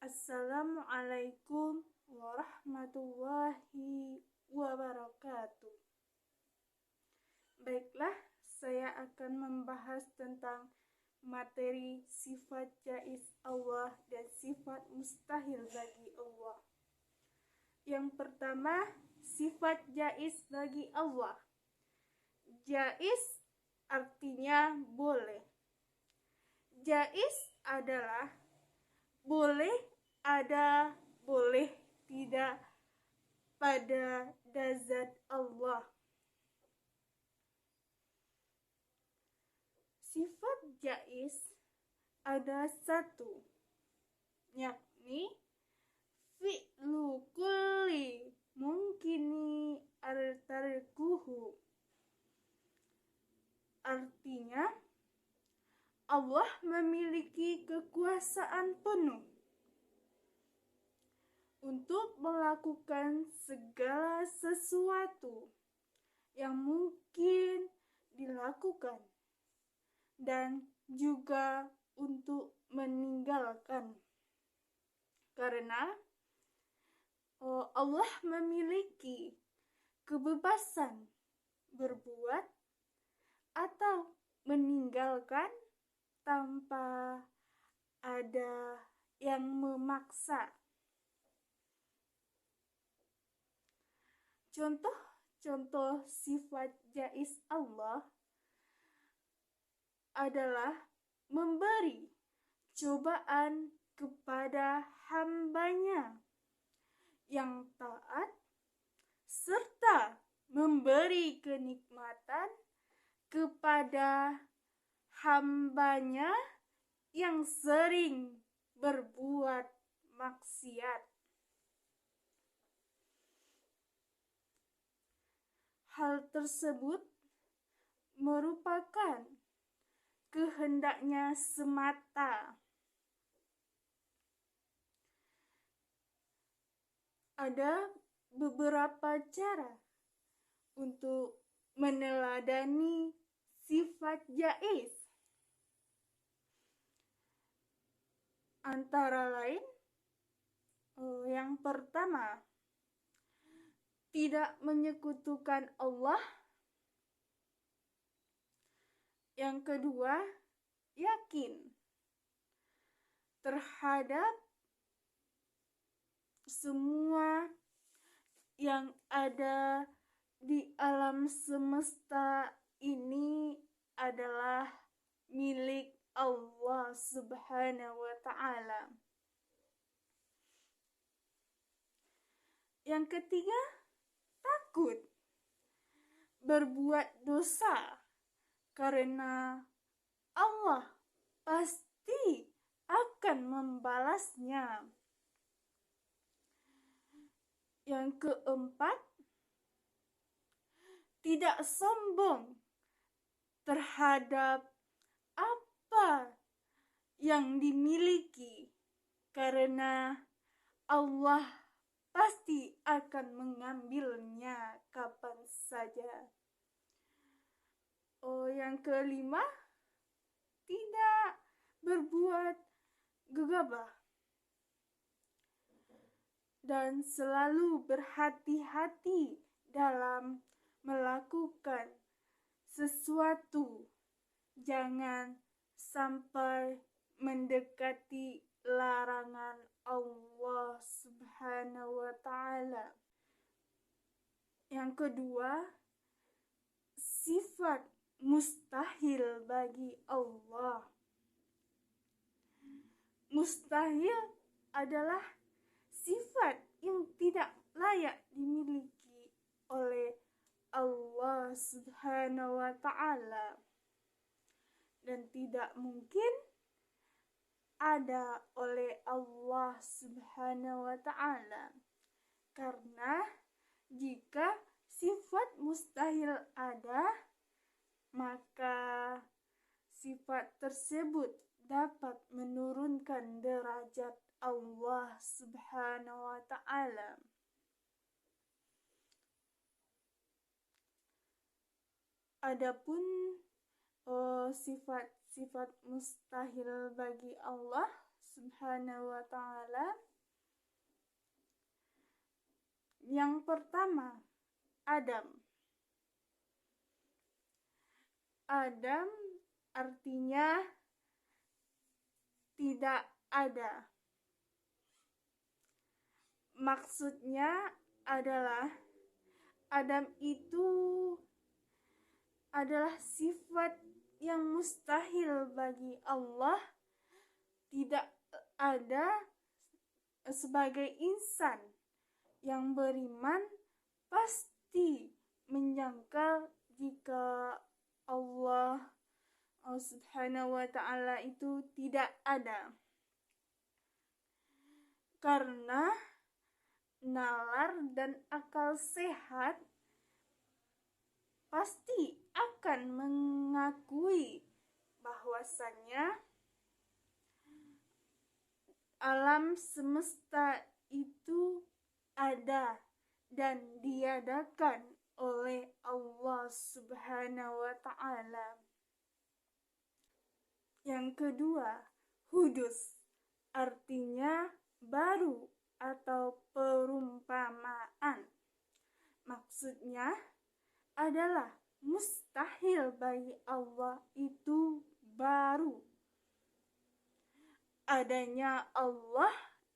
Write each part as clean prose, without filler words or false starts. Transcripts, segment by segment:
Assalamualaikum warahmatullahi wabarakatuh. Baiklah, saya akan membahas tentang materi sifat jaiz Allah dan sifat mustahil bagi Allah. Yang pertama, sifat jaiz bagi Allah. Jaiz artinya boleh. Jaiz adalah boleh ada, boleh tidak pada zat Allah. Sifat jaiz ada satu, yakni fi'lu kulli mungkini al-tarkuhu. Artinya, Allah memiliki kekuasaan penuh untuk melakukan segala sesuatu yang mungkin dilakukan dan juga untuk meninggalkan. Karena Allah memiliki kebebasan berbuat atau meninggalkan tanpa ada yang memaksa. Contoh-contoh sifat jaiz Allah adalah memberi cobaan kepada hambanya yang taat, serta memberi kenikmatan kepada hambanya yang sering berbuat maksiat. Hal tersebut merupakan kehendaknya semata. Ada beberapa cara untuk meneladani sifat jaiz. Antara lain, yang pertama, tidak menyekutukan Allah. Yang kedua, yakin terhadap semua yang ada di alam semesta ini adalah milik Allah Subhanahu wa Ta'ala. Yang ketiga, takut berbuat dosa karena Allah pasti akan membalasnya. Yang keempat, tidak sombong terhadap apa yang dimiliki karena Allah pasti akan mengambilnya kapan saja. Yang kelima, tidak berbuat gegabah dan selalu berhati-hati dalam melakukan sesuatu. Jangan sampai mendekati larangan Allah Subhanahu wa Ta'ala. Yang kedua, sifat mustahil bagi Allah. Mustahil adalah sifat yang tidak layak dimiliki oleh Allah Subhanahu wa Ta'ala dan tidak mungkin ada oleh Allah Subhanahu wa Ta'ala. Karena jika sifat mustahil ada, maka sifat tersebut dapat menurunkan derajat Allah Subhanahu wa Ta'ala. Adapun sifat-sifat mustahil bagi Allah Subhanahu wa ta'ala. Yang pertama, Adam. Adam artinya tidak ada. Maksudnya adalah Adam itu adalah sifat yang mustahil bagi Allah, tidak ada sebagai insan yang beriman pasti menyangkal jika Allah Subhanahu wa ta'ala itu tidak ada. Karena nalar dan akal sehat pasti akan mengakui bahwasannya alam semesta itu ada dan diadakan oleh Allah Subhanahu wa ta'ala. Yang kedua, hudus, artinya baru atau perumpamaan. Maksudnya adalah mustahil bagi Allah itu baru. Adanya Allah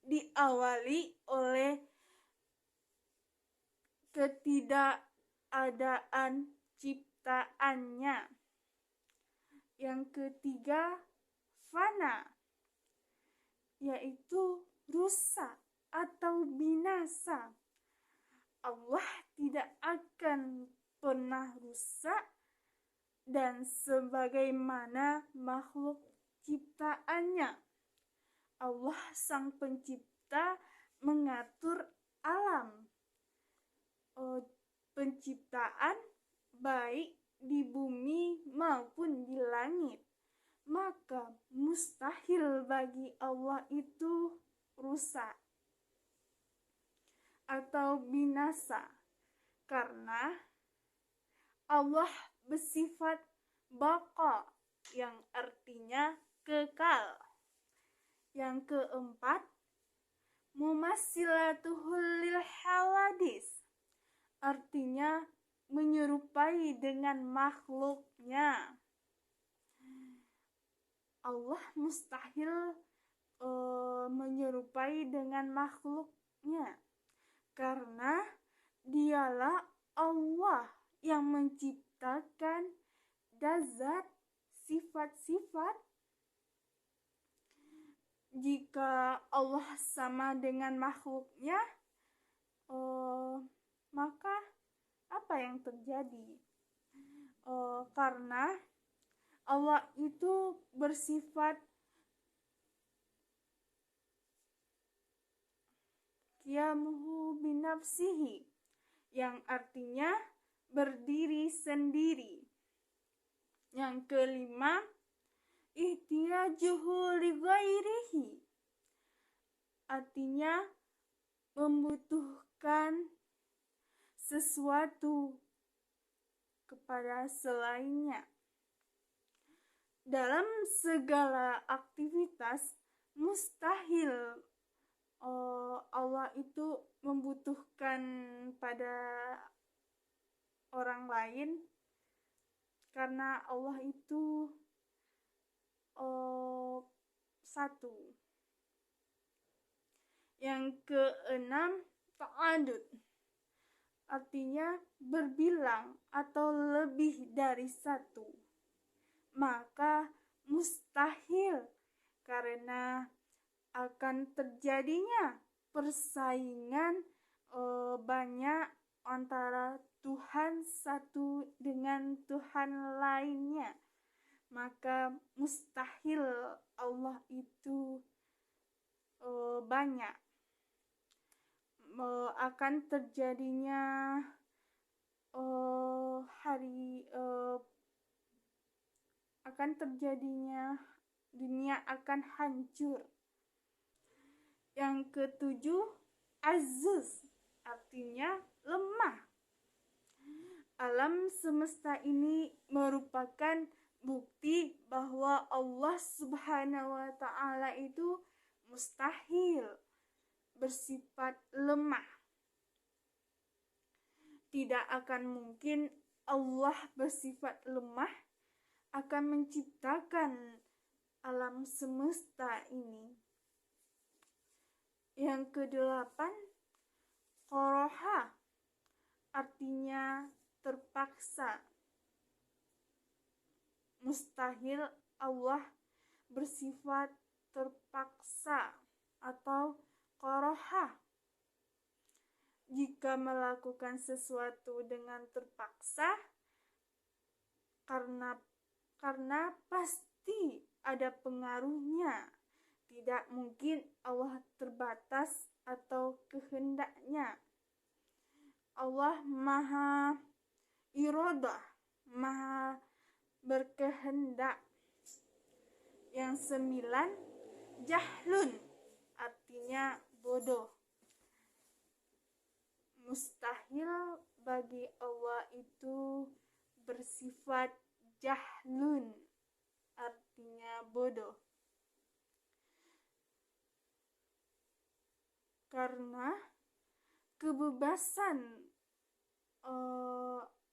diawali oleh ketidakadaan ciptaannya. Yang ketiga, fana, yaitu rusak atau binasa. Allah tidak akan pernah rusak dan sebagaimana makhluk ciptaannya. Allah sang pencipta mengatur alam penciptaan baik di bumi maupun di langit, maka mustahil bagi Allah itu rusak atau binasa, karena Allah bersifat baqa yang artinya kekal. Yang keempat, mumasilatuhul lil hawadis, artinya menyerupai dengan makhluknya. Allah mustahil menyerupai dengan makhluknya, karena dialah Allah yang menciptakan zat sifat-sifat. Jika Allah sama dengan makhluknya, maka apa yang terjadi? Karena Allah itu bersifat qiyamuhu binafsihi, yang artinya berdiri sendiri. Yang kelima, ihtiyajuhu li ghairihi, artinya membutuhkan sesuatu kepada selainnya. Dalam segala aktivitas mustahil Allah itu membutuhkan pada orang lain, karena Allah itu satu. Yang keenam, ta'adud, artinya berbilang atau lebih dari satu. Maka mustahil, karena akan terjadinya persaingan banyak antara Tuhan satu dengan Tuhan lainnya. Maka mustahil Allah itu banyak. Akan terjadinya dunia akan hancur. Yang ketujuh, azus, artinya lemah. Alam semesta ini merupakan bukti bahwa Allah Subhanahu wa ta'ala itu mustahil, bersifat lemah. Tidak akan mungkin Allah bersifat lemah akan menciptakan alam semesta ini. Yang kedelapan, qoroha, artinya terpaksa. Mustahil Allah bersifat terpaksa atau qoroha. Jika melakukan sesuatu dengan terpaksa, karena pasti ada pengaruhnya. Tidak mungkin Allah terbatas atau kehendaknya. Allah maha iradah, maha berkehendak. Yang 9, jahlun, artinya bodoh. Mustahil bagi Allah itu bersifat jahlun, artinya bodoh. Karena kebebasan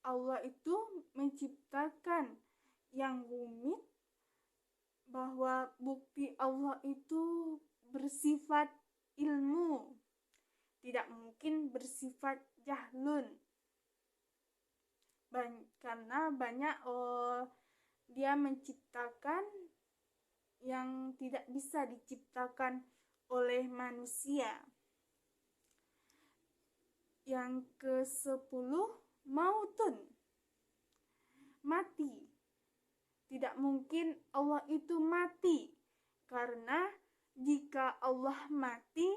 Allah itu menciptakan yang rumit, bahwa bukti Allah itu bersifat ilmu, tidak mungkin bersifat jahlun. Karena banyak dia menciptakan yang tidak bisa diciptakan oleh manusia. Yang ke-10, mautun, mati. Tidak mungkin Allah itu mati, karena jika Allah mati,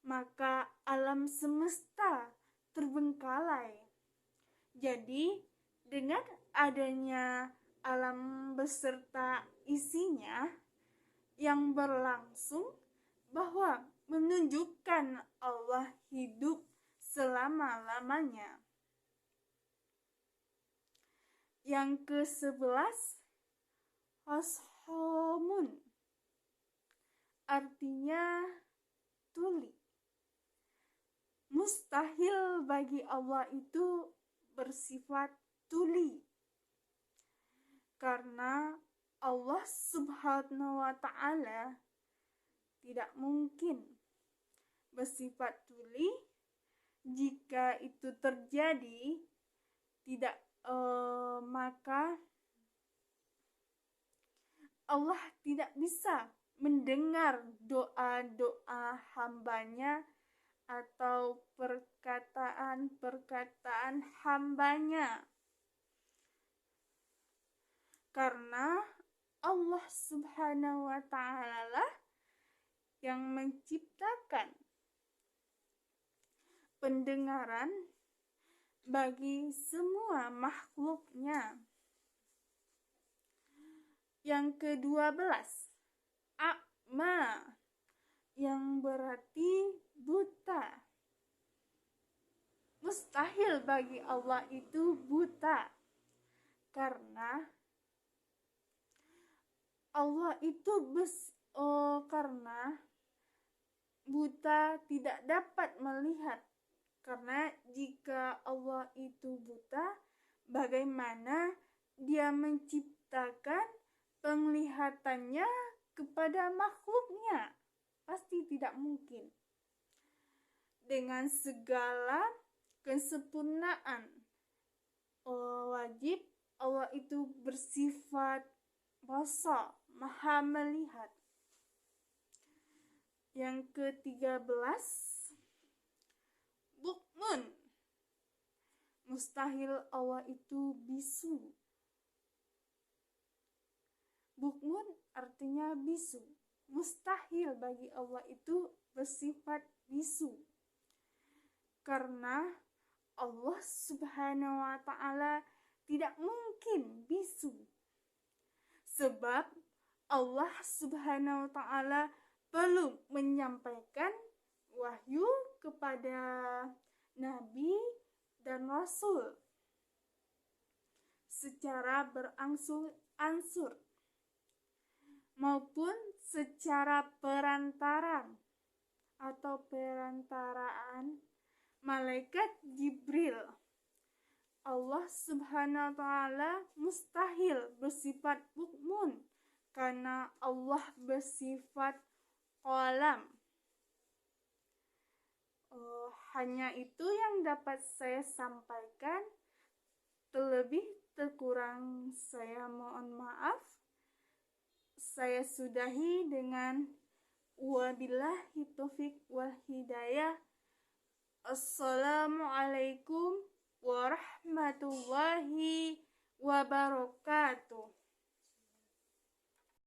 maka alam semesta terbengkalai. Jadi, dengan adanya alam beserta isinya yang berlangsung, bahwa menunjukkan Allah hidup selama-lamanya. Yang ke-11, hashomun, artinya tuli. Mustahil bagi Allah itu bersifat tuli, karena Allah Subhanahu wa Ta'ala tidak mungkin bersifat tuli. Jika itu terjadi, maka Allah tidak bisa mendengar doa-doa hambanya atau perkataan-perkataan hambanya. Karena Allah Subhanahu wa Ta'ala lah yang menciptakan pendengaran bagi semua makhluknya. Yang ke-12, a'ma, yang berarti buta. Mustahil bagi Allah itu buta, karena Allah itu karena buta tidak dapat melihat. Karena jika Allah itu buta, bagaimana Dia menciptakan penglihatannya kepada makhluknya? Pasti tidak mungkin. Dengan segala kesempurnaan wajib, Allah itu bersifat basar, maha melihat. Yang ke-13, bukmun, mustahil Allah itu bisu. Bukmun artinya bisu. Mustahil bagi Allah itu bersifat bisu, karena Allah Subhanahu wa Ta'ala tidak mungkin bisu. Sebab Allah Subhanahu wa Ta'ala belum menyampaikan wahyu kepada Nabi dan Rasul secara berangsur-angsur maupun secara perantaraan atau perantaraan malaikat Jibril. Allah Subhanahu wa Ta'ala mustahil bersifat mukmun karena Allah bersifat qalam. Hanya itu yang dapat saya sampaikan. Terlebih terkurang saya mohon maaf. Saya sudahi dengan wabillahi taufik wal hidayah. Assalamualaikum warahmatullahi wabarakatuh.